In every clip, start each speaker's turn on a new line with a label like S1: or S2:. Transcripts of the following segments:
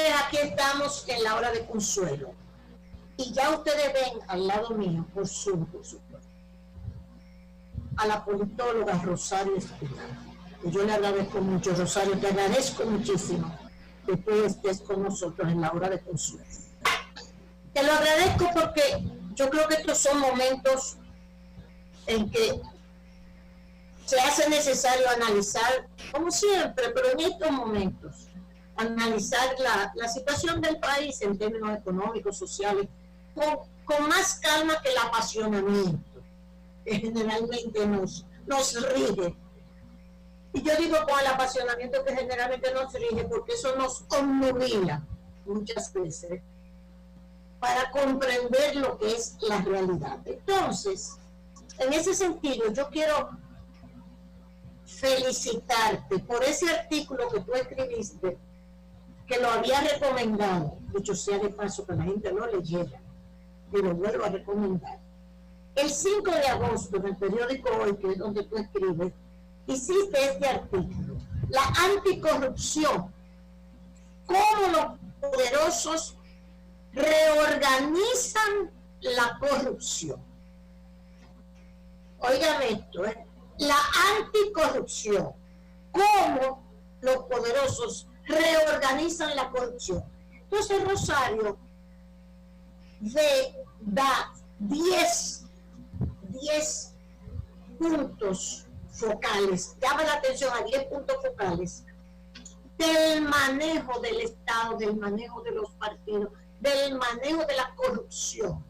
S1: señores, aquí estamos en la hora de consuelo. Y ya ustedes ven al lado mío, por Zoom, por supuesto, a la politóloga Rosario Espinal. Y yo le agradezco mucho, Rosario, te agradezco muchísimo que tú estés con nosotros en la hora de consuelo. Te lo agradezco porque yo creo que estos son momentos en que se hace necesario analizar, como siempre, pero en estos momentos, analizar la situación del país en términos económicos, sociales, con más calma que el apasionamiento que generalmente nos rige. Y yo digo con el apasionamiento que generalmente nos rige porque eso nos obnubila muchas veces para comprender lo que es la realidad. Entonces, en ese sentido, yo quiero felicitarte por ese artículo que tú escribiste, que lo había recomendado, dicho sea de paso, que la gente no leyera, y lo vuelvo a recomendar. El 5 de agosto, en el periódico Hoy, que es donde tú escribes, hiciste este artículo, la anticorrupción, cómo los poderosos reorganizan la corrupción. Oigan esto, la anticorrupción, cómo los poderosos reorganizan la corrupción. Entonces Rosario da 10 puntos focales, llama la atención a 10 puntos focales del manejo del Estado, del manejo de los partidos, del manejo de la corrupción,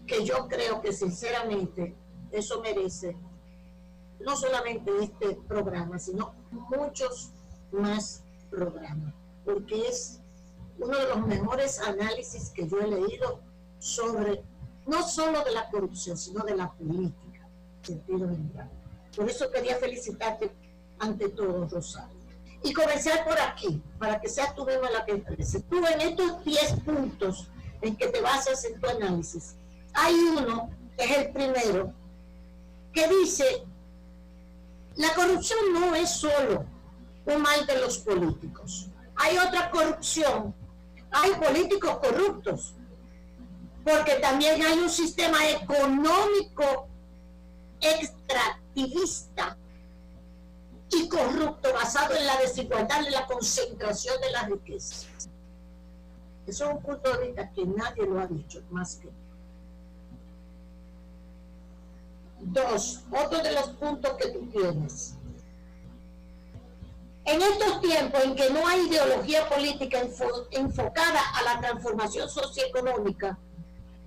S1: que yo creo que sinceramente eso merece no solamente este programa, sino muchos más programas, porque es uno de los mejores análisis que yo he leído sobre, no solo de la corrupción, sino de la política, en sentido general. Por eso quería felicitarte ante todo, Rosario. Y comenzar por aquí, para que seas tú misma la que exprese. Tú en estos 10 puntos en que te basas en tu análisis, hay uno, que es el primero, que dice: la corrupción no es solo un mal de los políticos. Hay otra corrupción, hay políticos corruptos, porque también hay un sistema económico extractivista y corrupto basado en la desigualdad y la concentración de la riqueza. Eso es un punto de vista que nadie lo ha dicho más que tú. Dos, otro de los puntos que tú tienes. En estos tiempos en que no hay ideología política enfocada a la transformación socioeconómica,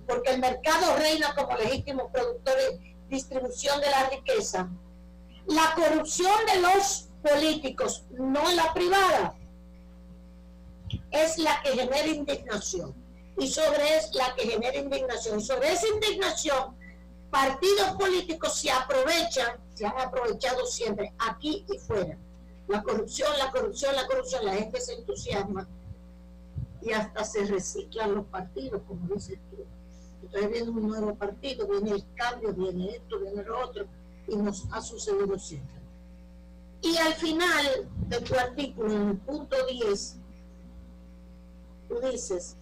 S1: porque el mercado reina como legítimo productor y distribución de la riqueza, la corrupción de los políticos, no la privada, es la que genera indignación. Y sobre es la que genera indignación. Y sobre esa indignación, partidos políticos se aprovechan, se han aprovechado siempre, aquí y fuera. La corrupción, la corrupción, la corrupción, la gente se entusiasma y hasta se reciclan los partidos, como dices tú. Entonces viene un nuevo partido, viene el cambio, viene esto, viene lo otro, y nos ha sucedido siempre. Y al final de tu artículo, en el punto 10, tú dices: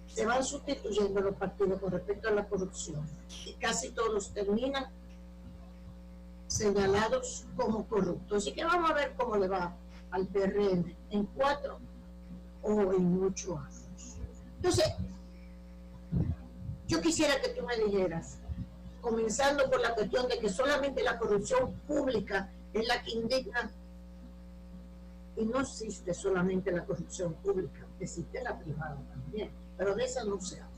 S1: se van sustituyendo los partidos con respecto a la corrupción y casi todos terminan señalados como corruptos. Así que vamos a ver cómo le va al PRM en 4 o en 8 años. Entonces, yo quisiera que tú me dijeras, comenzando por la cuestión de que solamente la corrupción pública es la que indigna, y no existe solamente la corrupción pública, existe la privada también, pero de esa no se habla.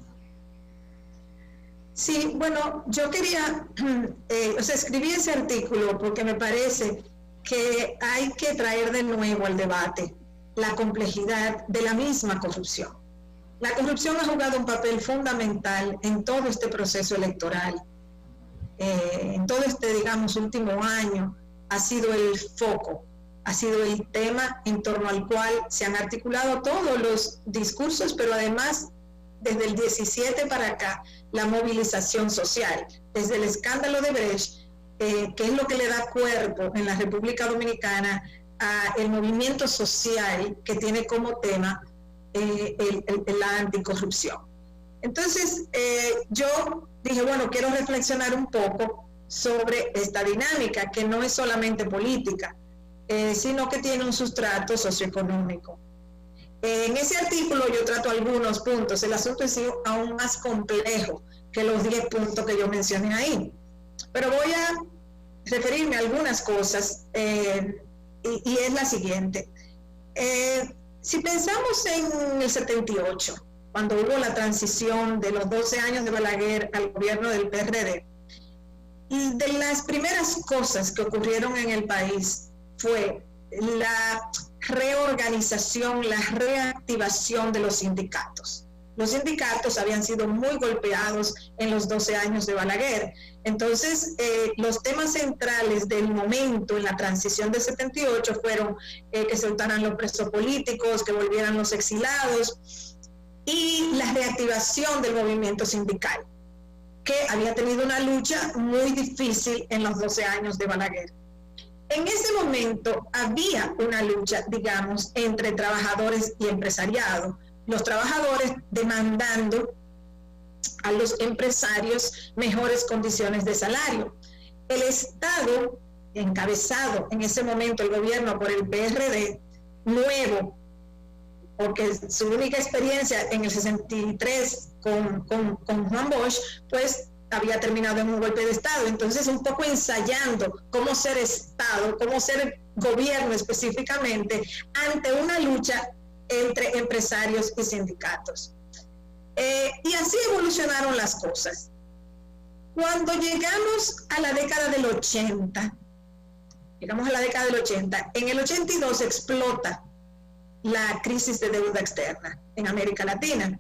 S2: Sí, bueno, yo quería, escribí ese artículo porque me parece que hay que traer de nuevo al debate la complejidad de la misma corrupción. La corrupción ha jugado un papel fundamental en todo este proceso electoral. En todo este, digamos, último año ha sido el foco, ha sido el tema en torno al cual se han articulado todos los discursos, pero además desde el 17 para acá, la movilización social, desde el escándalo de Brecht, que es lo que le da cuerpo en la República Dominicana al movimiento social que tiene como tema la anticorrupción. Entonces, yo dije, bueno, quiero reflexionar un poco sobre esta dinámica, que no es solamente política, sino que tiene un sustrato socioeconómico. En ese artículo yo trato algunos puntos. El asunto es aún más complejo que los 10 puntos que yo mencioné ahí. Pero voy a referirme a algunas cosas, y es la siguiente. Si pensamos en el 78, cuando hubo la transición de los 12 años de Balaguer al gobierno del PRD, y de las primeras cosas que ocurrieron en el país fue la reorganización, la reactivación de los sindicatos. Los sindicatos habían sido muy golpeados en los 12 años de Balaguer. Entonces, los temas centrales del momento en la transición de 78 fueron que se soltaran los presos políticos, que volvieran los exilados, y la reactivación del movimiento sindical, que había tenido una lucha muy difícil en los 12 años de Balaguer. En ese momento había una lucha, digamos, entre trabajadores y empresariado. Los trabajadores demandando a los empresarios mejores condiciones de salario. El Estado, encabezado en ese momento el gobierno por el PRD, nuevo, porque su única experiencia en el 63 con Juan Bosch, pues había terminado en un golpe de Estado. Entonces, un poco ensayando cómo ser Estado, cómo ser gobierno específicamente, ante una lucha entre empresarios y sindicatos. Y así evolucionaron las cosas. Cuando llegamos a la década del 80, en el 82 explota la crisis de deuda externa en América Latina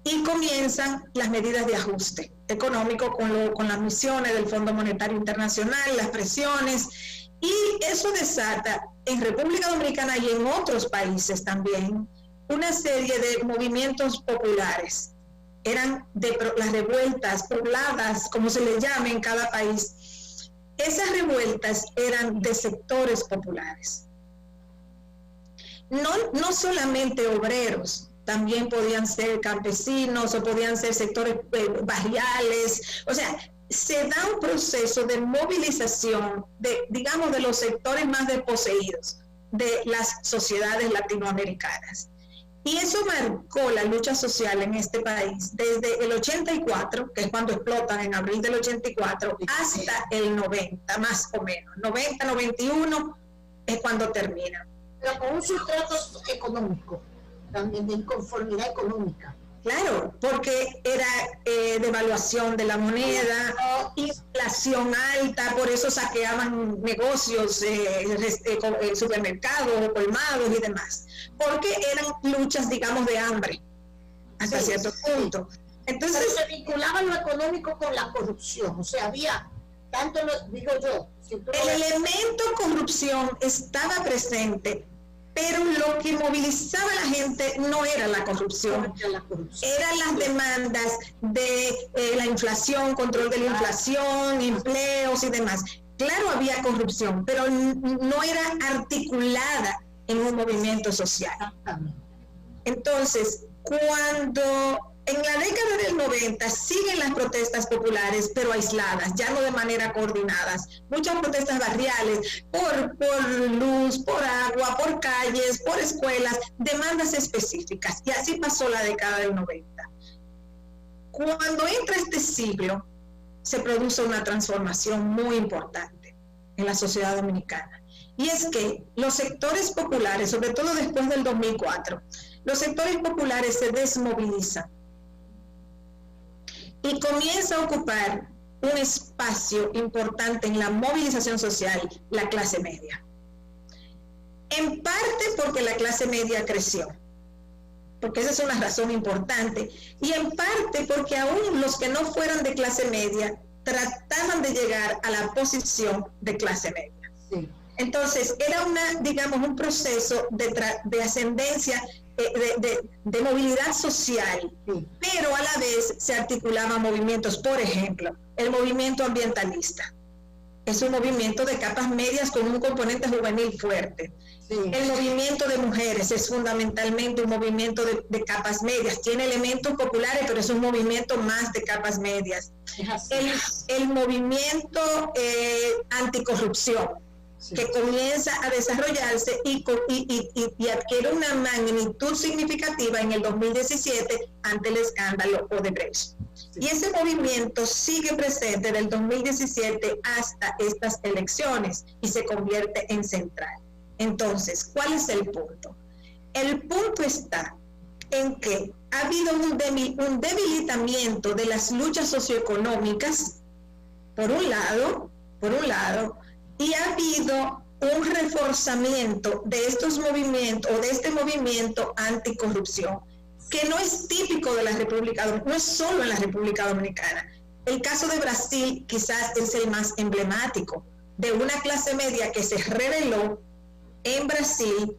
S2: y comienzan las medidas de ajuste económico con las misiones del Fondo Monetario Internacional, las presiones, y eso desata en República Dominicana y en otros países también una serie de movimientos populares. Eran las revueltas pobladas, como se le llama en cada país. Esas revueltas eran de sectores populares. No solamente obreros, también podían ser campesinos o podían ser sectores barriales. O sea, se da un proceso de movilización digamos, de los sectores más desposeídos de las sociedades latinoamericanas. Y eso marcó la lucha social en este país desde el 84, que es cuando explotan en abril del 84, hasta el 90, más o menos. 90, 91 es cuando termina.
S1: Pero con un sustrato económico, también de inconformidad económica.
S2: Claro, porque era devaluación de la moneda, inflación alta, por eso saqueaban negocios, supermercados, colmados y demás, porque eran luchas, digamos, de hambre, hasta cierto punto. Entonces,
S1: pero se vinculaba lo económico con la corrupción, o sea, había, tanto digo yo,
S2: el elemento corrupción estaba presente, pero lo que movilizaba a la gente no era la corrupción, eran las demandas de la inflación, control de la inflación, empleos y demás. Claro, había corrupción, pero no era articulada en un movimiento social. Entonces, cuando en la década del 90 siguen las protestas populares, pero aisladas, ya no de manera coordinadas. Muchas protestas barriales, por luz, por agua, por calles, por escuelas, demandas específicas. Y así pasó la década del 90. Cuando entra este siglo, se produce una transformación muy importante en la sociedad dominicana. Y es que los sectores populares, sobre todo después del 2004, los sectores populares se desmovilizan y comienza a ocupar un espacio importante en la movilización social la clase media. En parte porque la clase media creció, porque esa es una razón importante, y en parte porque aún los que no fueran de clase media trataban de llegar a la posición de clase media. Sí. Entonces, era digamos, un proceso de ascendencia, de movilidad social, sí, pero a la vez se articulaban movimientos, por ejemplo, el movimiento ambientalista, es un movimiento de capas medias con un componente juvenil fuerte. Sí. El movimiento de mujeres es fundamentalmente un movimiento de capas medias. Tiene elementos populares, pero es un movimiento más de capas medias. El movimiento anticorrupción, sí, que comienza a desarrollarse y adquiere una magnitud significativa en el 2017 ante el escándalo Odebrecht. Sí. Y ese movimiento sigue presente del 2017 hasta estas elecciones y se convierte en central. Entonces, ¿cuál es el punto? El punto está en que ha habido un debilitamiento de las luchas socioeconómicas, por un lado, y ha habido un reforzamiento de estos movimientos, o de este movimiento anticorrupción, que no es típico de la República Dominicana, no es solo en la República Dominicana. El caso de Brasil quizás es el más emblemático, de una clase media que se rebeló en Brasil,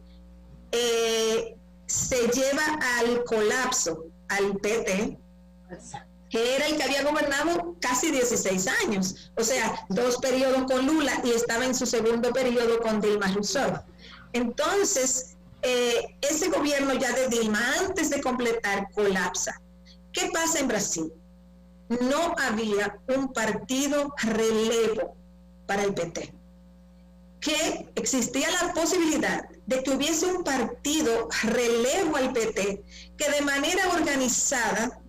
S2: se lleva al colapso al PT, que era el que había gobernado casi 16 años, o sea, 2 periodos con Lula y estaba en su segundo periodo con Dilma Rousseff. Entonces, ese gobierno ya de Dilma, antes de completar, colapsa. ¿Qué pasa en Brasil? No había un partido relevo para el PT, que existía la posibilidad de que hubiese un partido relevo al PT que de manera organizada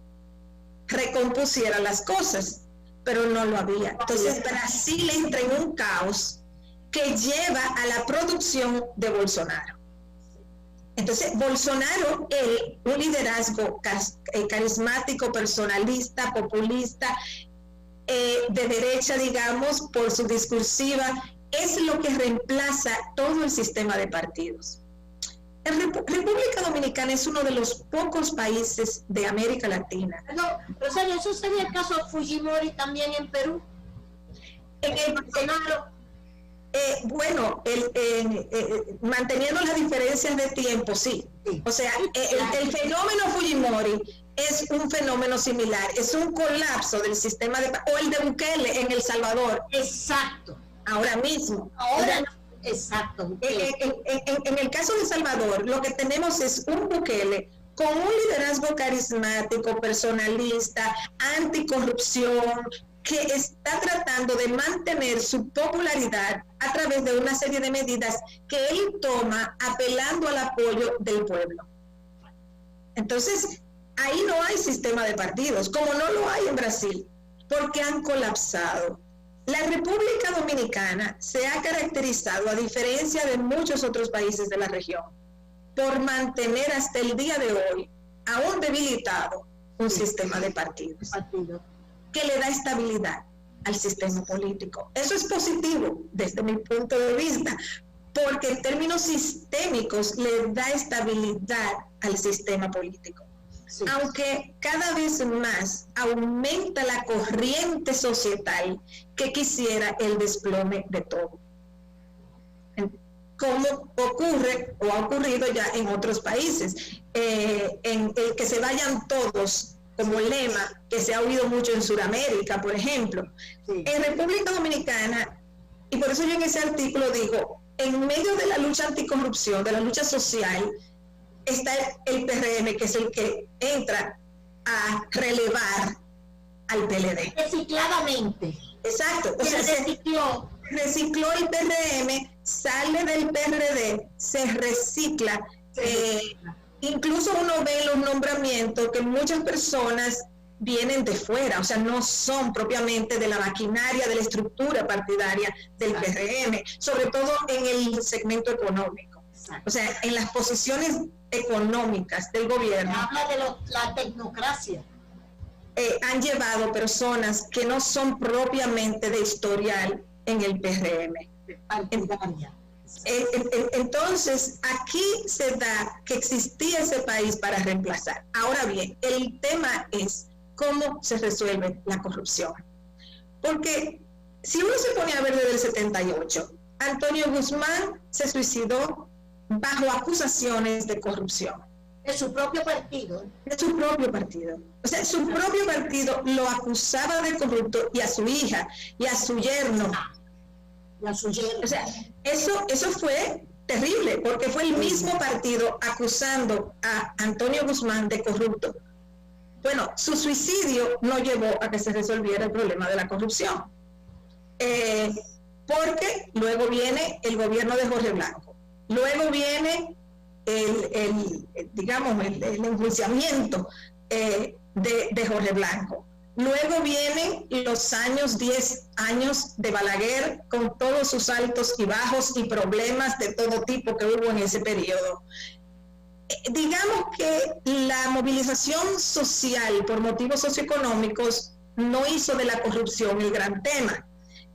S2: recompusiera las cosas, pero no lo había. Entonces Brasil entra en un caos que lleva a la producción de Bolsonaro. Entonces Bolsonaro, un liderazgo carismático, personalista, populista, de derecha, digamos, por su discursiva, es lo que reemplaza todo el sistema de partidos. República Dominicana es uno de los pocos países de América Latina.
S1: No, Rosario, ¿eso sería el caso de Fujimori también en Perú? En el Bolsonaro.
S2: Bueno, manteniendo las diferencias de tiempo, sí. O sea, el fenómeno Fujimori es un fenómeno similar, es un colapso del sistema de... o el de Bukele en El Salvador.
S1: Exacto.
S2: Ahora mismo.
S1: Exacto.
S2: En el caso de Salvador, lo que tenemos es un Bukele con un liderazgo carismático, personalista, anticorrupción, que está tratando de mantener su popularidad a través de una serie de medidas que él toma apelando al apoyo del pueblo. Entonces, ahí no hay sistema de partidos, como no lo hay en Brasil, porque han colapsado. La República Dominicana se ha caracterizado, a diferencia de muchos otros países de la región, por mantener hasta el día de hoy, aún debilitado, un sistema de partidos que le da estabilidad al sistema político. Eso es positivo desde mi punto de vista, porque en términos sistémicos le da estabilidad al sistema político. Sí. Aunque cada vez más aumenta la corriente societal que quisiera el desplome de todo, como ocurre o ha ocurrido ya en otros países, en el que se vayan todos como lema, que se ha oído mucho en Sudamérica, por ejemplo. Sí. En República Dominicana, y por eso yo en ese artículo digo, en medio de la lucha anticorrupción, de la lucha social, está el PRM, que es el que entra a relevar al PLD.
S1: Recicladamente.
S2: Exacto. O sea, recicló el PRM, sale del PRD, se recicla. Incluso uno ve los nombramientos que muchas personas vienen de fuera, o sea, no son propiamente de la maquinaria, de la estructura partidaria del PRM, sobre todo en el segmento económico. O sea, en las posiciones económicas del gobierno.
S1: Habla de la tecnocracia.
S2: Han llevado personas que no son propiamente de historial en el PRM. Entonces, aquí se da que existía ese país para reemplazar. Ahora bien, el tema es cómo se resuelve la corrupción. Porque si uno se pone a ver desde el 78, Antonio Guzmán se suicidó bajo acusaciones de corrupción.
S1: De su propio partido.
S2: De su propio partido. O sea, su propio partido lo acusaba de corrupto, y a su hija, y a su yerno.
S1: y a su yerno.
S2: O sea, eso fue terrible, porque fue el mismo partido acusando a Antonio Guzmán de corrupto. Bueno, su suicidio no llevó a que se resolviera el problema de la corrupción, porque luego viene el gobierno de Jorge Blanco, luego viene el enjuiciamiento de Jorge Blanco, luego vienen los 10 años de Balaguer con todos sus altos y bajos y problemas de todo tipo que hubo en ese periodo. Digamos que la movilización social por motivos socioeconómicos no hizo de la corrupción el gran tema.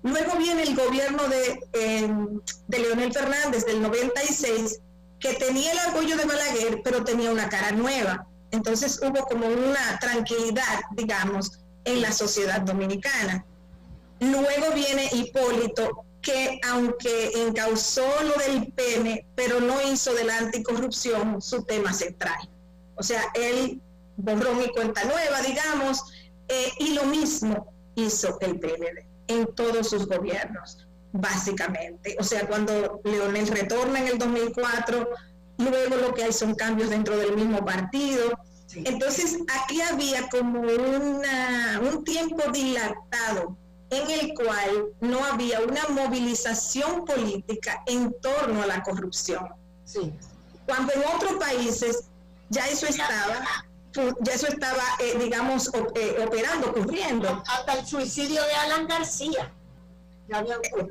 S2: Luego viene el gobierno de Leonel Fernández del 96, que tenía el apoyo de Balaguer, pero tenía una cara nueva. Entonces hubo como una tranquilidad, digamos, en la sociedad dominicana. Luego viene Hipólito, que aunque encauzó lo del PN, pero no hizo de la anticorrupción su tema central. O sea, él borrón y cuenta nueva, digamos, y lo mismo hizo el PLD en todos sus gobiernos, básicamente. O sea, cuando Leonel retorna en el 2004, luego lo que hay son cambios dentro del mismo partido. Sí. Entonces, aquí había como un tiempo dilatado en el cual no había una movilización política en torno a la corrupción. Sí. Cuando en otros países ya eso estaba, digamos, operando, ocurriendo.
S1: Hasta el suicidio de Alan García.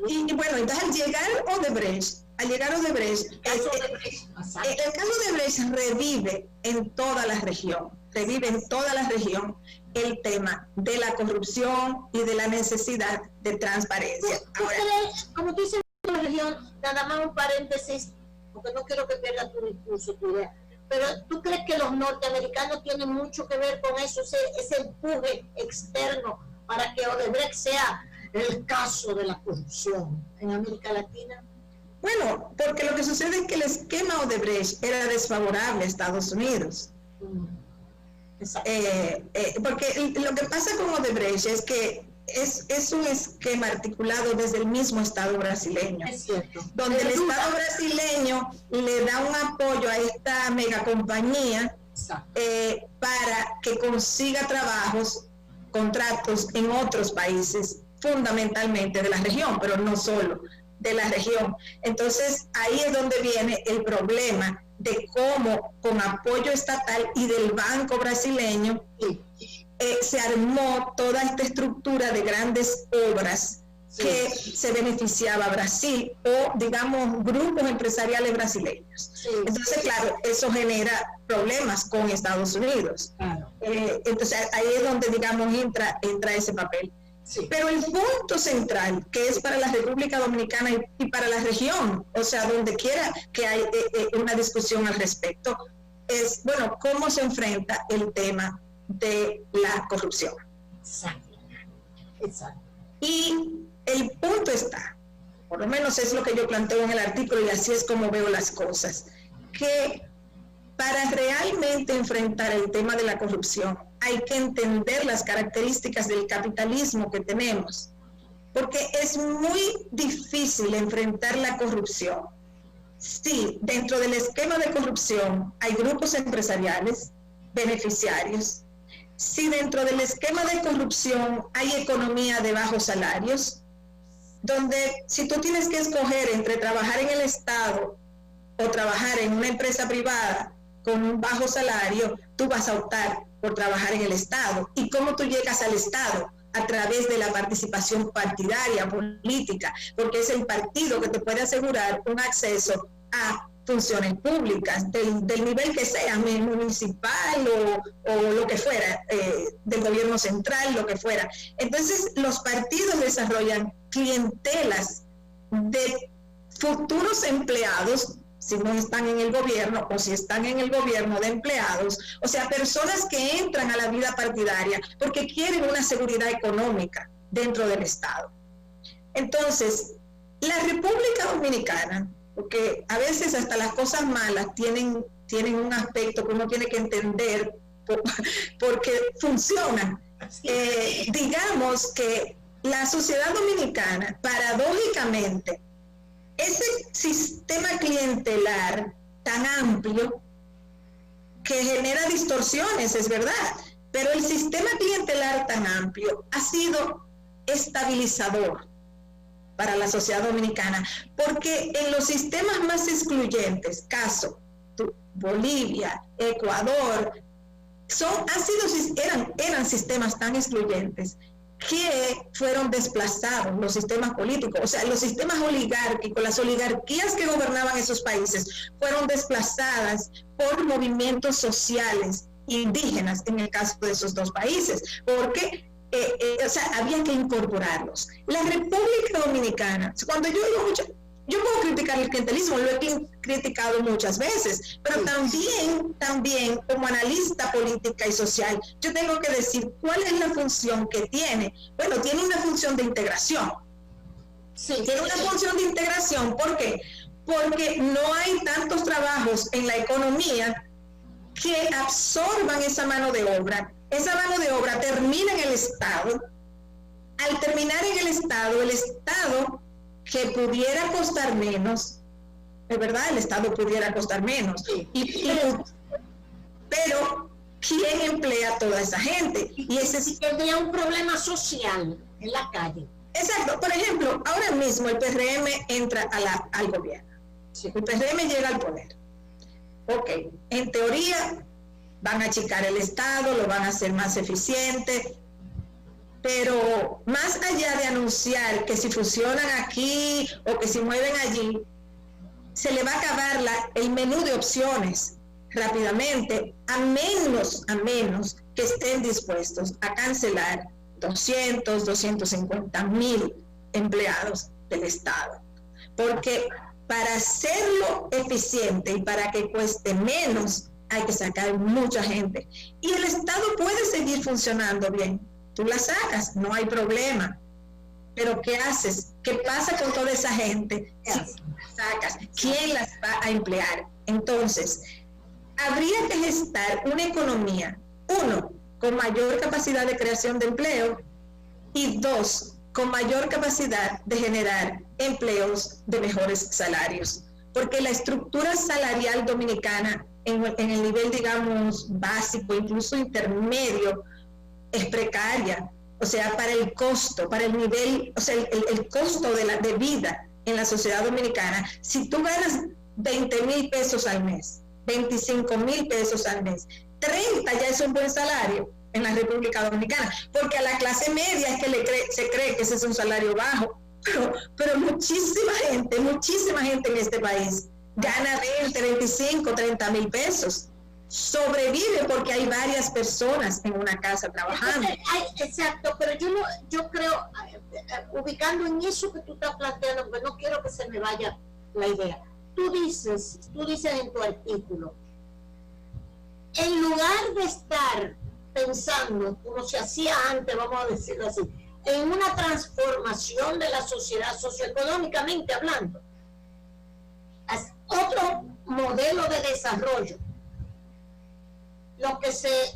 S2: Y bueno, entonces al llegar Odebrecht, el caso de Odebrecht revive en toda la región, el tema de la corrupción y de la necesidad de transparencia.
S1: Ahora, como tú dices, en la región, nada más un paréntesis, porque no quiero que pierda tu discurso, tu idea, pero ¿tú crees que los norteamericanos tienen mucho que ver con eso, ese empuje externo para que Odebrecht sea el caso de la corrupción en América Latina?
S2: Bueno, porque lo que sucede es que el esquema Odebrecht era desfavorable a Estados Unidos. Porque lo que pasa con Odebrecht es que es un esquema articulado desde el mismo Estado brasileño,
S1: es cierto,
S2: donde el Estado brasileño le da un apoyo a esta megacompañía para que consiga contratos en otros países, fundamentalmente de la región, pero no solo de la región. Entonces ahí es donde viene el problema de cómo con apoyo estatal y del Banco Brasileño se armó toda esta estructura de grandes obras que se beneficiaba a Brasil o, digamos, grupos empresariales brasileños. Entonces, claro, eso genera problemas con Estados Unidos. Entonces, ahí es donde, digamos, entra ese papel. Pero el punto central, que es para la República Dominicana y para la región, o sea, donde quiera que hay una discusión al respecto, es, bueno, cómo se enfrenta el tema de la corrupción.
S1: Exacto.
S2: Y el punto está, por lo menos es lo que yo planteo en el artículo y así es como veo las cosas, que para realmente enfrentar el tema de la corrupción hay que entender las características del capitalismo que tenemos, porque es muy difícil enfrentar la corrupción. Sí, dentro del esquema de corrupción hay grupos empresariales beneficiarios. Si dentro del esquema de corrupción hay economía de bajos salarios, donde si tú tienes que escoger entre trabajar en el Estado o trabajar en una empresa privada con un bajo salario, tú vas a optar por trabajar en el Estado. ¿Y cómo tú llegas al Estado? A través de la participación partidaria, política, porque es el partido que te puede asegurar un acceso a funciones públicas, del nivel que sea, municipal o lo que fuera, del gobierno central, lo que fuera. Entonces, los partidos desarrollan clientelas de futuros empleados, si no están en el gobierno o si están en el gobierno, de empleados, o sea, personas que entran a la vida partidaria porque quieren una seguridad económica dentro del Estado. Entonces, la República Dominicana, porque a veces hasta las cosas malas tienen un aspecto que uno tiene que entender porque funcionan. Digamos que la sociedad dominicana, paradójicamente, ese sistema clientelar tan amplio que genera distorsiones, es verdad, pero el sistema clientelar tan amplio ha sido estabilizador para la sociedad dominicana, porque en los sistemas más excluyentes, caso Bolivia, Ecuador, eran sistemas tan excluyentes que fueron desplazados los sistemas políticos, o sea, los sistemas oligárquicos, las oligarquías que gobernaban esos países fueron desplazadas por movimientos sociales indígenas en el caso de esos dos países, porque había que incorporarlos. La República Dominicana, cuando yo digo mucho, yo puedo criticar el clientelismo, lo he criticado muchas veces, pero también como analista política y social, yo tengo que decir cuál es la función que tiene. Bueno, tiene una función de integración. Sí, tiene una función de integración, ¿por qué? Porque no hay tantos trabajos en la economía que absorban esa mano de obra. Esa mano de obra termina en el Estado. Al terminar en el Estado que pudiera costar menos, es verdad, el Estado pudiera costar menos, pero ¿quién emplea a toda esa gente? Y ese
S1: tendría un problema social en la calle.
S2: Exacto. Por ejemplo, ahora mismo el PRM entra al gobierno. Sí. El PRM llega al poder. Ok, en teoría van a achicar el Estado, lo van a hacer más eficiente, pero más allá de anunciar que si fusionan aquí o que si mueven allí, se le va a acabar el menú de opciones rápidamente, a menos que estén dispuestos a cancelar 250,000 empleados del Estado. Porque para hacerlo eficiente y para que cueste menos, hay que sacar mucha gente. Y el Estado puede seguir funcionando bien. Tú la sacas, no hay problema. Pero ¿qué haces? ¿Qué pasa con toda esa gente si la sacas? ¿Quién las va a emplear? Entonces, habría que gestar una economía, uno, con mayor capacidad de creación de empleo, y dos, con mayor capacidad de generar empleos de mejores salarios. Porque la estructura salarial dominicana en el nivel, digamos, básico, incluso intermedio, es precaria. O sea, para el costo, para el nivel, o sea, el costo de vida en la sociedad dominicana, si tú ganas 20,000 pesos al mes, 25,000 pesos al mes, 30 ya es un buen salario en la República Dominicana, porque a la clase media es que se cree que ese es un salario bajo, pero muchísima gente en este país gana 20, 25, 30,000 pesos. Sobrevive porque hay varias personas en una casa trabajando.
S1: Exacto, pero yo creo, ubicando en eso que tú estás planteando, porque no quiero que se me vaya la idea. Tú dices en tu artículo, en lugar de estar pensando, como se hacía antes, vamos a decirlo así, en una transformación de la sociedad socioeconómicamente hablando, otro modelo de desarrollo, lo que se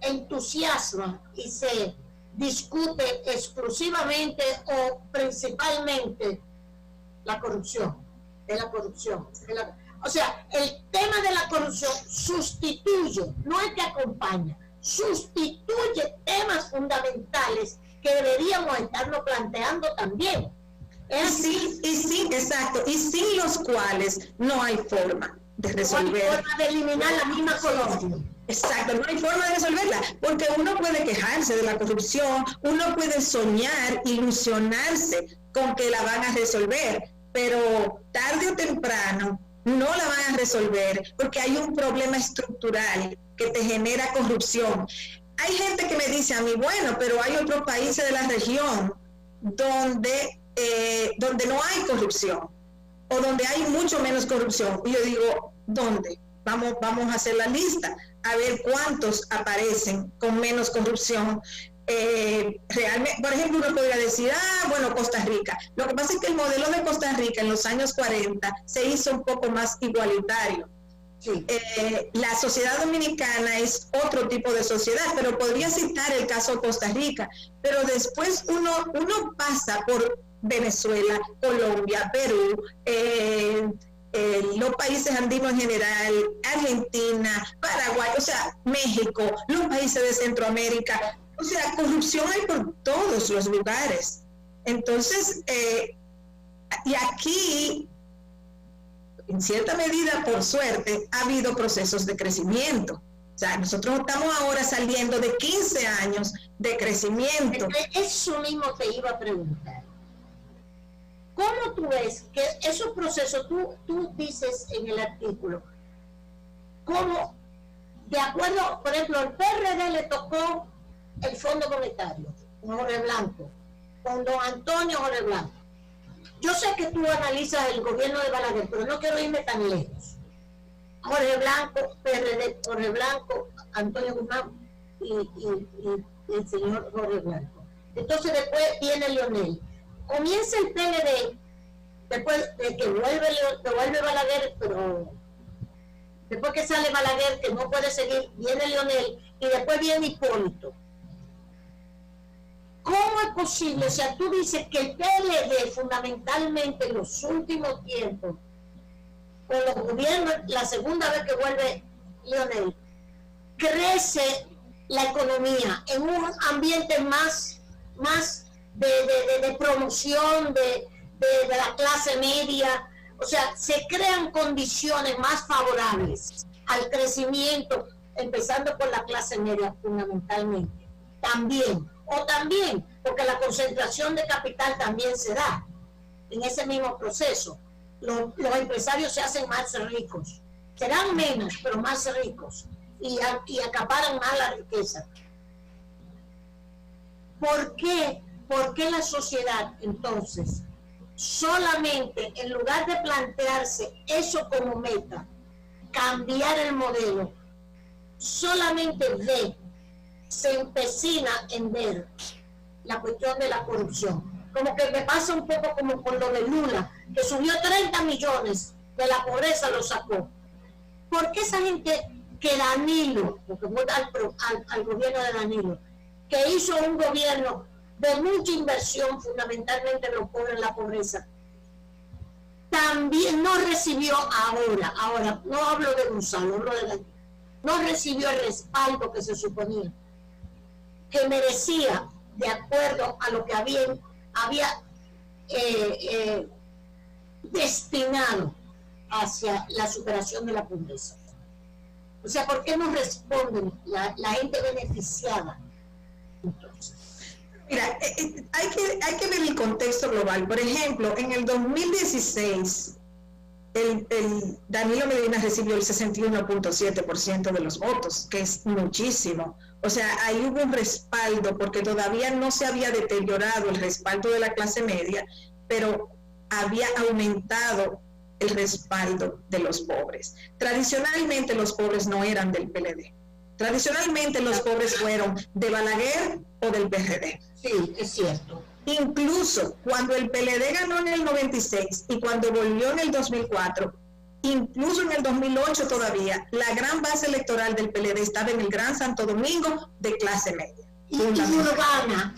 S1: entusiasma y se discute exclusivamente o principalmente la corrupción. O sea, el tema de la corrupción sustituye, no es que acompaña, sustituye temas fundamentales que deberíamos estarnos planteando también.
S2: Sí, exacto, y sin los cuales no hay forma de resolver.
S1: No hay forma de eliminar la misma corrupción.
S2: Exacto, no hay forma de resolverla, porque uno puede quejarse de la corrupción, uno puede soñar, ilusionarse con que la van a resolver, pero tarde o temprano no la van a resolver porque hay un problema estructural que te genera corrupción. Hay gente que me dice a mí, bueno, pero hay otros países de la región donde no hay corrupción o donde hay mucho menos corrupción. Y yo digo, ¿dónde? Vamos a hacer la lista, a ver cuántos aparecen con menos corrupción. Realmente, por ejemplo, uno podría decir, bueno, Costa Rica. Lo que pasa es que el modelo de Costa Rica en los años 40 se hizo un poco más igualitario.
S1: Sí.
S2: La sociedad dominicana es otro tipo de sociedad, pero podría citar el caso de Costa Rica, pero después uno pasa por Venezuela, Colombia, Perú, los países andinos en general, Argentina, Paraguay, o sea, México, los países de Centroamérica, o sea, corrupción hay por todos los lugares. Entonces, y aquí, en cierta medida, por suerte, ha habido procesos de crecimiento. O sea, nosotros estamos ahora saliendo de 15 años de crecimiento.
S1: Eso mismo te iba a preguntar. ¿Cómo tú ves que esos procesos, tú dices en el artículo, cómo, de acuerdo, por ejemplo, al PRD le tocó el Fondo Monetario, con Jorge Blanco, con don Antonio Jorge Blanco? Yo sé que tú analizas el gobierno de Balaguer, pero no quiero irme tan lejos. Jorge Blanco, PRD, Jorge Blanco, Antonio Guzmán y el señor Jorge Blanco. Entonces después viene Leonel. Comienza el PLD, después de que vuelve Balaguer, pero después que sale Balaguer, que no puede seguir, viene Leonel, y después viene Hipólito. ¿Cómo es posible? O sea, tú dices que el PLD fundamentalmente en los últimos tiempos, con los gobiernos, la segunda vez que vuelve Leonel, crece la economía en un ambiente más de promoción de la clase media, o sea, se crean condiciones más favorables al crecimiento, empezando por la clase media fundamentalmente, también, porque la concentración de capital también se da en ese mismo proceso. Los empresarios se hacen más ricos, serán menos, pero más ricos, y acaparan más la riqueza. ¿Por qué la sociedad, entonces, solamente, en lugar de plantearse eso como meta, cambiar el modelo, solamente se empecina en ver la cuestión de la corrupción? Como que me pasa un poco como con lo de Lula, que subió 30 millones, de la pobreza lo sacó. ¿Por qué esa gente que Danilo, porque fue al gobierno de Danilo, que hizo un gobierno de mucha inversión, fundamentalmente en los pobres, en la pobreza, también no recibió ahora, no hablo de Gonzalo, hablo de Danilo, no recibió el respaldo que se suponía que merecía, de acuerdo a lo que había destinado hacia la superación de la pobreza. O sea, ¿por qué no responden la gente beneficiada? Entonces,
S2: mira, hay que ver el contexto global. Por ejemplo, en el 2016, el Danilo Medina recibió el 61.7% de los votos, que es muchísimo. O sea, ahí hubo un respaldo, porque todavía no se había deteriorado el respaldo de la clase media, pero había aumentado el respaldo de los pobres. Tradicionalmente los pobres no eran del PLD. Tradicionalmente los pobres fueron de Balaguer o del PRD.
S1: Sí, es cierto.
S2: Incluso cuando el PLD ganó en el 96 y cuando volvió en el 2004, incluso en el 2008 todavía, la gran base electoral del PLD estaba en el Gran Santo Domingo de clase media.
S1: Y urbana.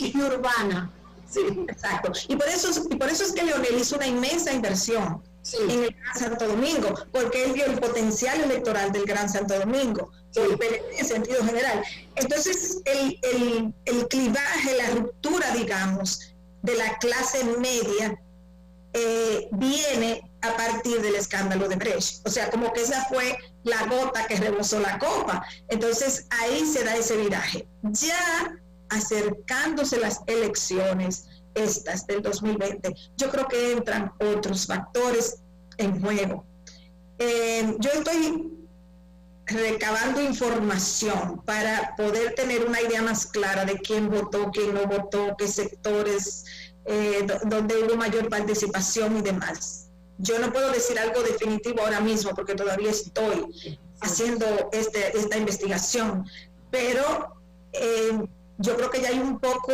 S2: Sí, exacto. Y por eso es que Leonel hizo una inmensa inversión en el Gran Santo Domingo, porque él vio el potencial electoral del Gran Santo Domingo, el PLD en sentido general. Entonces, el clivaje, la ruptura, digamos, de la clase media viene a partir del escándalo de Brecht. O sea, como que esa fue la gota que rebosó la copa. Entonces, ahí se da ese viraje. Ya acercándose las elecciones estas del 2020, yo creo que entran otros factores en juego. Yo estoy recabando información para poder tener una idea más clara de quién votó, quién no votó, qué sectores, donde hubo mayor participación y demás. Yo no puedo decir algo definitivo ahora mismo porque todavía estoy haciendo esta investigación, pero yo creo que ya hay un poco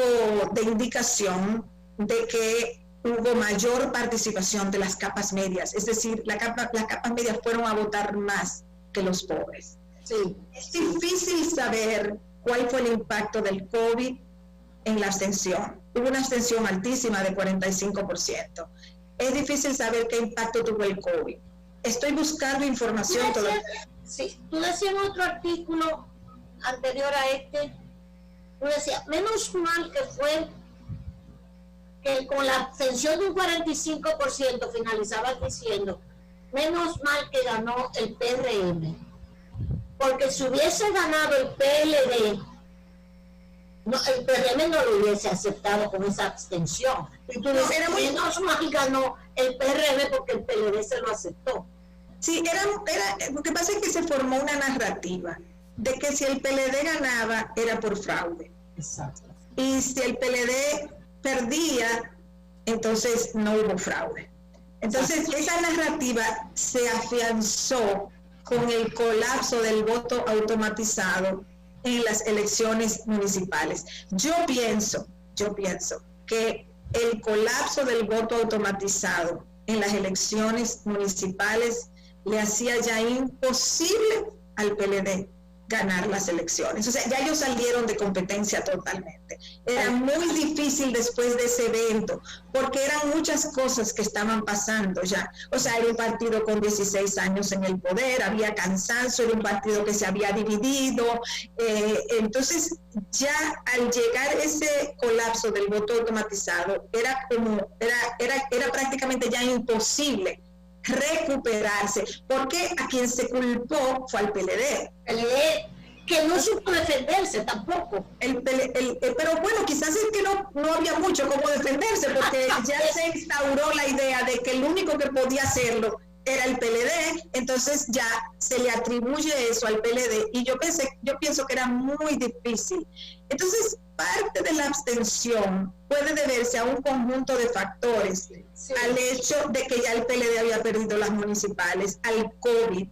S2: de indicación de que hubo mayor participación de las capas medias, es decir, las capas medias fueron a votar más que los pobres.
S1: Sí.
S2: Es difícil saber cuál fue el impacto del COVID en la abstención. Hubo una abstención altísima de 45%. Es difícil saber qué impacto tuvo el COVID. Estoy buscando información todavía.
S1: Sí, tú decías en otro artículo anterior a este, tú decías, menos mal que fue que con la abstención de un 45%, finalizabas diciendo, menos mal que ganó el PRM, porque si hubiese ganado el PLD, no, el PRM no lo hubiese aceptado con esa abstención. Y tú dices, menos mal ganó el PRM porque el PLD se lo aceptó.
S2: Sí, lo que pasa es que se formó una narrativa de que si el PLD ganaba era por fraude.
S1: Exacto.
S2: Y si el PLD perdía, entonces no hubo fraude. Entonces esa narrativa se afianzó con el colapso del voto automatizado en las elecciones municipales. Yo pienso que el colapso del voto automatizado en las elecciones municipales le hacía ya imposible al PLD ganar las elecciones. O sea, ya ellos salieron de competencia totalmente. Era muy difícil después de ese evento, porque eran muchas cosas que estaban pasando ya. O sea, era un partido con 16 años en el poder, había cansancio, era un partido que se había dividido. Entonces, ya al llegar ese colapso del voto automatizado, era prácticamente ya imposible recuperarse, porque a quien se culpó fue al PLD.
S1: Que no supo defenderse tampoco.
S2: Pero bueno, quizás es que no había mucho cómo defenderse, porque ya se instauró la idea de que el único que podía hacerlo era el PLD, entonces ya se le atribuye eso al PLD, y yo pienso que era muy difícil. Entonces, parte de la abstención puede deberse a un conjunto de factores, sí, al hecho de que ya el PLD había perdido las municipales, al COVID,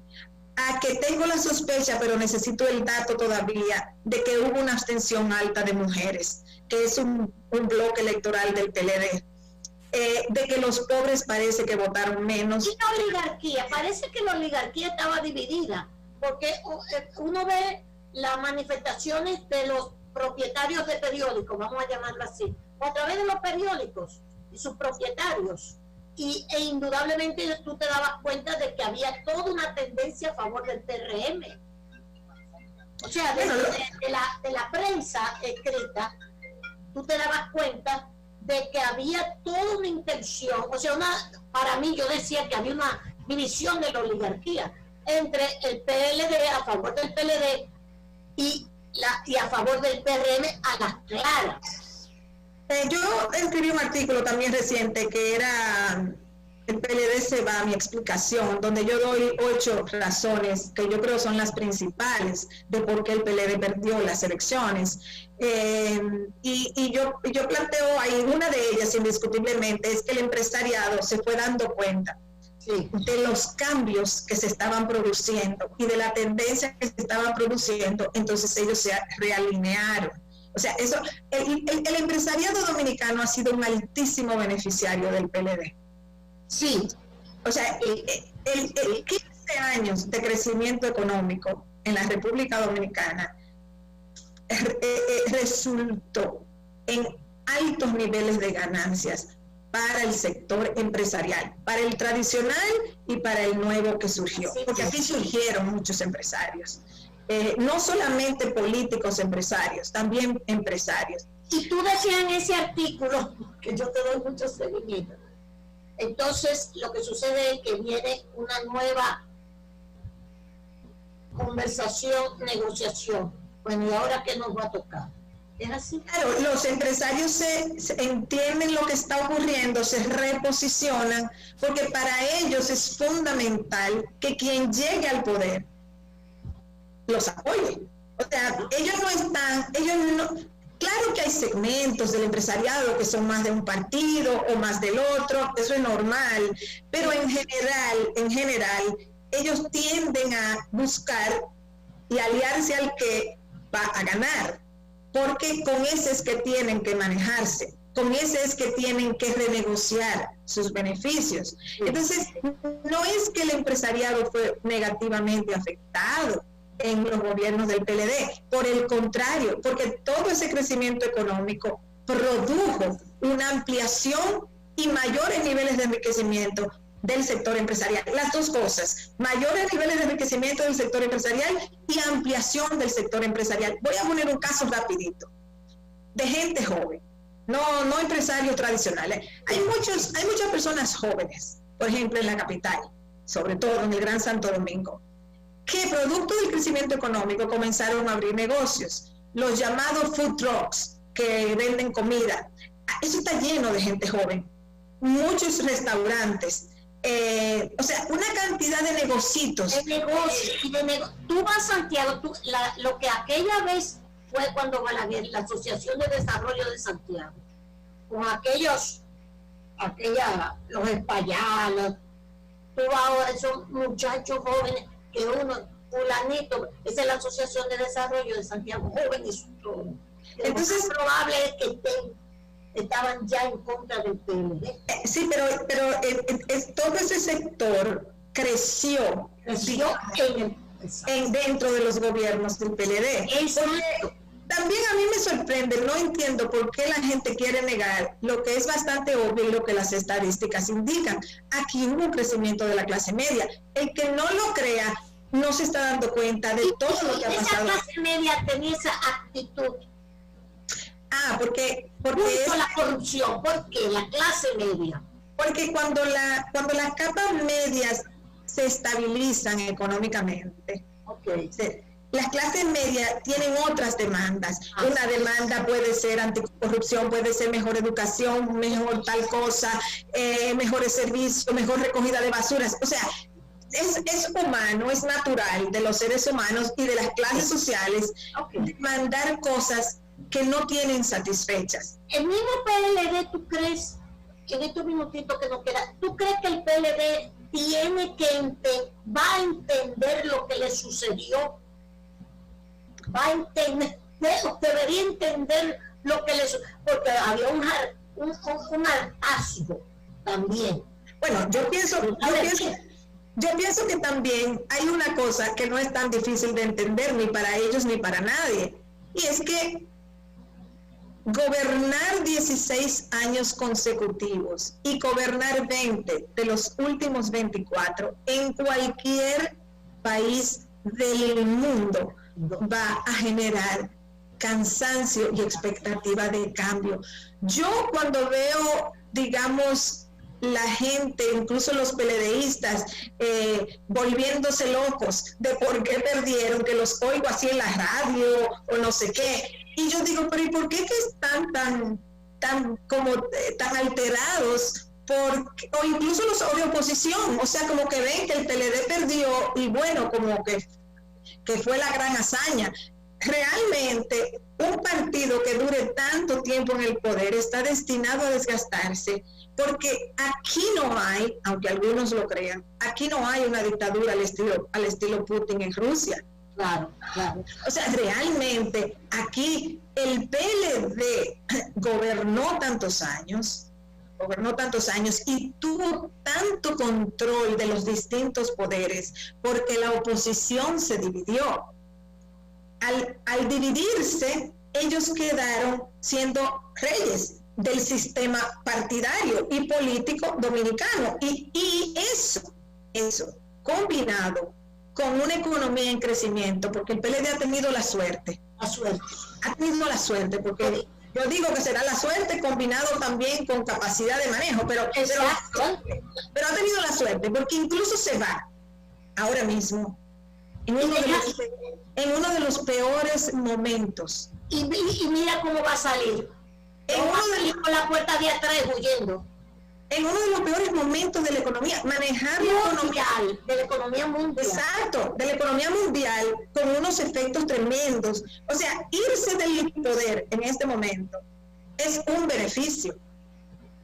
S2: a que tengo la sospecha, pero necesito el dato todavía, de que hubo una abstención alta de mujeres, que es un bloque electoral del PLD, de que los pobres parece que votaron menos.
S1: Y la oligarquía, parece que la oligarquía estaba dividida, porque uno ve las manifestaciones de los propietarios de periódicos, vamos a llamarlo así, o a través de los periódicos y sus propietarios, e indudablemente tú te dabas cuenta de que había toda una tendencia a favor del PRM. O sea, de la prensa escrita, tú te dabas cuenta de que había toda una intención, o sea, para mí yo decía que había una división de la oligarquía entre el PLD, a favor del PLD, y a favor del PRM a las claras.
S2: Yo escribí un artículo también reciente que era el PLD se va, mi explicación, donde yo doy 8 razones que yo creo son las principales de por qué el PLD perdió las elecciones. Y yo planteo ahí, una de ellas indiscutiblemente es que el empresariado se fue dando cuenta, sí, de los cambios que se estaban produciendo y de la tendencia que se estaban produciendo, entonces ellos se realinearon. O sea, el empresariado dominicano ha sido un altísimo beneficiario del PLD.
S1: Sí.
S2: O sea, 15 años de crecimiento económico en la República Dominicana resultó en altos niveles de ganancias para el sector empresarial, para el tradicional y para el nuevo que surgió, porque aquí surgieron muchos empresarios. No solamente políticos empresarios, también empresarios.
S1: Y tú decías en ese artículo, que yo te doy mucho seguimiento, entonces lo que sucede es que viene una nueva conversación, negociación. Bueno, ¿y ahora qué nos va a tocar? ¿Es así?
S2: Claro, los empresarios se entienden lo que está ocurriendo, se reposicionan, porque para ellos es fundamental que quien llegue al poder los apoyen. O sea, claro que hay segmentos del empresariado que son más de un partido o más del otro, eso es normal, pero en general, ellos tienden a buscar y aliarse al que va a ganar, porque con ese es que tienen que manejarse. con ese es que tienen que renegociar sus beneficios. Entonces, no es que el empresariado fue negativamente afectado en los gobiernos del PLD, por el contrario, porque todo ese crecimiento económico produjo una ampliación y mayores niveles de enriquecimiento del sector empresarial. Las dos cosas, mayores niveles de enriquecimiento del sector empresarial y ampliación del sector empresarial. Voy a poner un caso rapidito, de gente joven, no empresarios tradicionales. Hay muchas personas jóvenes, por ejemplo en la capital, sobre todo en el Gran Santo Domingo, que producto del crecimiento económico comenzaron a abrir negocios, los llamados food trucks, que venden comida. Eso está lleno de gente joven, muchos restaurantes, o sea, una cantidad de negocios.
S1: Tú vas a Santiago, lo que aquella vez fue cuando Balaguer, la Asociación de Desarrollo de Santiago, con los espallanos, tú vas ahora, esos muchachos jóvenes, que uno, fulanito, esa es la Asociación de Desarrollo de Santiago, jóvenes todo. Entonces, es probable que estaban ya en contra del PLD.
S2: Sí, pero todo ese sector creció dentro de los gobiernos del PLD. También a mí me sorprende, no entiendo por qué la gente quiere negar lo que es bastante obvio y lo que las estadísticas indican. Aquí hubo un crecimiento de la clase media. El que no lo crea no se está dando cuenta de todo lo que ha pasado.
S1: Esa clase media tenía esa actitud.
S2: Porque
S1: es la corrupción. ¿Por qué? La clase media.
S2: Porque cuando las capas medias se estabilizan económicamente, las clases medias tienen otras demandas. Una demanda puede ser anticorrupción, puede ser mejor educación, mejor tal cosa, mejores servicios, mejor recogida de basuras. O sea, es humano, es natural de los seres humanos y de las clases sociales demandar cosas que no tienen satisfechas.
S1: El mismo PLD, ¿tú crees, en estos minutitos que nos quedan, tú crees que el PLD va a entender lo que le sucedió? Va a entender, debería entender lo que le sucedió, porque había un hartazgo también.
S2: Bueno, yo pienso que también hay una cosa que no es tan difícil de entender ni para ellos ni para nadie, y es que gobernar 16 años consecutivos y gobernar 20 de los últimos 24 en cualquier país del mundo va a generar cansancio y expectativa de cambio. Yo cuando veo, digamos, la gente, incluso los PLDistas, volviéndose locos de por qué perdieron, que los oigo así en la radio o no sé qué, y yo digo, pero ¿y por qué que están tan alterados? O incluso los de oposición, o sea, como que ven que el PLD perdió y bueno, como que fue la gran hazaña. Realmente, un partido que dure tanto tiempo en el poder está destinado a desgastarse, porque aquí no hay, aunque algunos lo crean, aquí no hay una dictadura al estilo Putin en Rusia.
S1: Claro.
S2: O sea, realmente aquí el PLD gobernó tantos años y tuvo tanto control de los distintos poderes porque la oposición se dividió. Al dividirse, ellos quedaron siendo reyes del sistema partidario y político dominicano. Y eso combinado con una economía en crecimiento, porque el PLD ha tenido la suerte. Ha tenido la suerte, porque yo digo que será la suerte combinado también con capacidad de manejo, pero ha tenido la suerte, porque incluso se va ahora mismo en uno de los peores momentos.
S1: Y mira cómo va a salir. Con la puerta de atrás huyendo.
S2: En uno de los peores momentos de la economía, manejar la economía
S1: de la economía mundial.
S2: Exacto, de la economía mundial, con unos efectos tremendos. O sea, irse del poder en este momento es un beneficio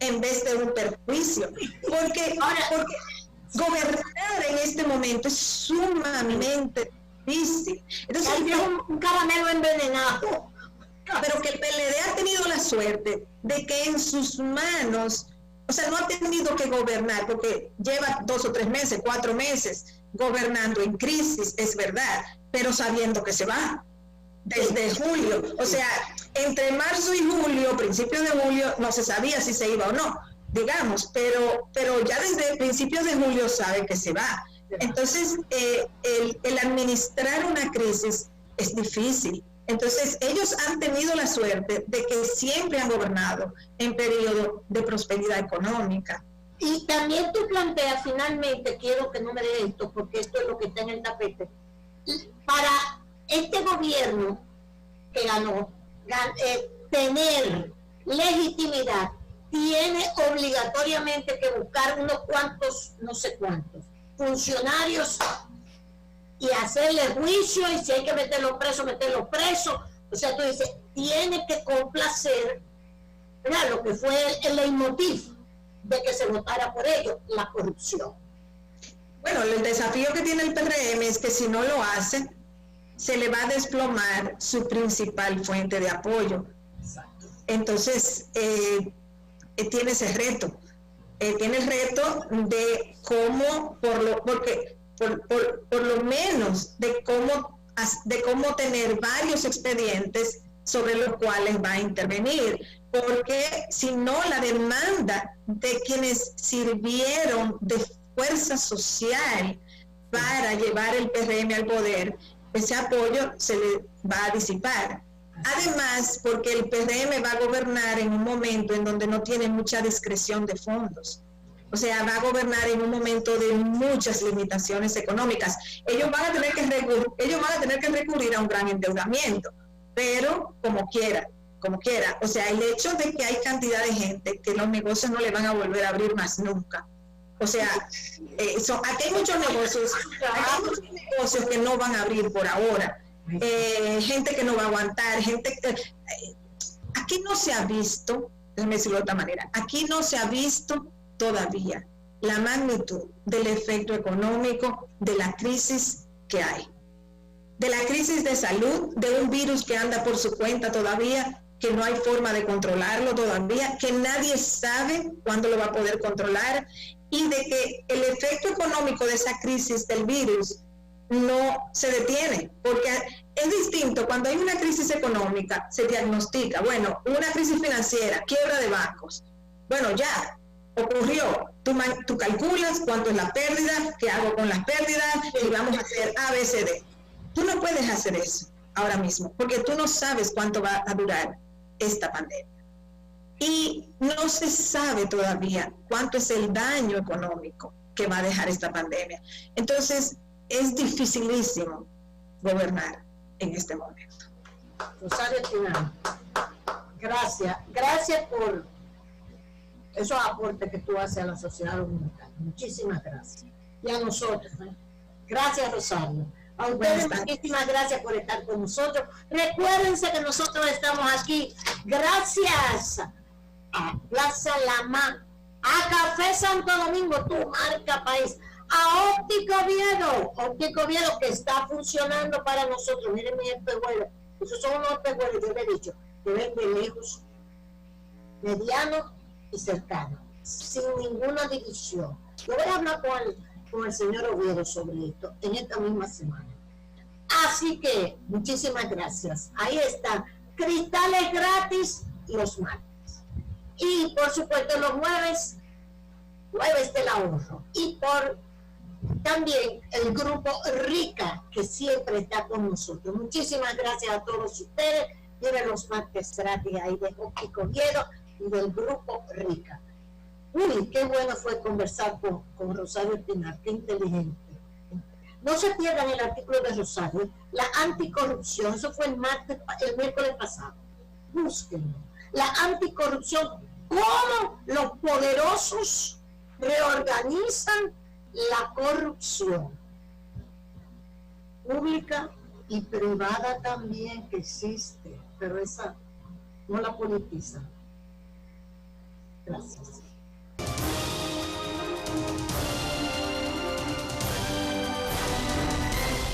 S2: en vez de un perjuicio. Porque gobernar en este momento es sumamente difícil. Entonces,
S1: es un caramelo envenenado.
S2: pero que el PLD ha tenido la suerte de que en sus manos, o sea, no ha tenido que gobernar, porque lleva 2 o 3 meses, 4 meses gobernando en crisis, es verdad, pero sabiendo que se va desde julio. O sea, entre marzo y julio, principios de julio, no se sabía si se iba o no, digamos, pero ya desde principios de julio sabe que se va. Entonces, el administrar una crisis es difícil. Entonces, ellos han tenido la suerte de que siempre han gobernado en periodo de prosperidad económica.
S1: Y también tú planteas, finalmente, quiero que no me dé esto, porque esto es lo que está en el tapete, para este gobierno que ganó, tener legitimidad, tiene obligatoriamente que buscar unos cuantos, no sé cuántos, funcionarios y hacerle juicio, y si hay que meterlos presos. O sea, tú dices, tiene que complacer, ¿verdad?, lo que fue el leitmotiv de que se votara por ello, la corrupción.
S2: Bueno, el desafío que tiene el PRM es que si no lo hace, se le va a desplomar su principal fuente de apoyo.
S1: Exacto.
S2: Entonces, tiene ese reto. Tiene el reto de cómo, por lo menos, de cómo tener varios expedientes sobre los cuales va a intervenir, porque si no, la demanda de quienes sirvieron de fuerza social para llevar el PRM al poder, ese apoyo se le va a disipar. Además, porque el PRM va a gobernar en un momento en donde no tiene mucha discreción de fondos. O sea, va a gobernar en un momento de muchas limitaciones económicas. Ellos van a tener que recurrir a un gran endeudamiento, pero como quiera. O sea, el hecho de que hay cantidad de gente que los negocios no le van a volver a abrir más nunca. O sea, aquí hay muchos negocios que no van a abrir por ahora. Gente que no va a aguantar, aquí no se ha visto, déjame decirlo de otra manera, aquí no se ha visto todavía la magnitud del efecto económico de la crisis que hay, de la crisis de salud, de un virus que anda por su cuenta todavía, que no hay forma de controlarlo todavía, que nadie sabe cuándo lo va a poder controlar, y de que el efecto económico de esa crisis del virus no se detiene, porque es distinto cuando hay una crisis económica, se diagnostica, bueno, una crisis financiera, quiebra de bancos, bueno, ya ocurrió, tú calculas cuánto es la pérdida, qué hago con las pérdidas, y vamos a hacer ABCD. Tú no puedes hacer eso ahora mismo, porque tú no sabes cuánto va a durar esta pandemia. Y no se sabe todavía cuánto es el daño económico que va a dejar esta pandemia. Entonces, es dificilísimo gobernar en este momento.
S1: Rosario Espinal, gracias por esos aportes que tú haces a la sociedad dominicana. Muchísimas gracias. Y a nosotros, ¿eh? Gracias, Rosario. A ustedes muchísimas gracias por estar con nosotros. Recuérdense que nosotros estamos aquí gracias a Plaza Lamá, a Café Santo Domingo, tu marca país, a Óptico Oviedo que está funcionando para nosotros. Miren mis espejuelos, esos son unos espejuelos, yo les he dicho, que ven de lejos, mediano y cercano, sin ninguna división. Yo voy a hablar con el señor Oviedo sobre esto en esta misma semana. Así que muchísimas gracias. Ahí están, cristales gratis los martes. Y por supuesto los jueves del ahorro. Y por también el grupo Rica, que siempre está con nosotros. Muchísimas gracias a todos ustedes. Miren los martes gratis ahí de Óptico Oviedo y del grupo Rica. Uy, qué bueno fue conversar con Rosario Espinal, qué inteligente. No se pierdan el artículo de Rosario, la anticorrupción, eso fue el miércoles pasado. Búsquenlo. La anticorrupción, cómo los poderosos reorganizan la corrupción pública y privada también, que existe, pero esa no la politizan. Gracias.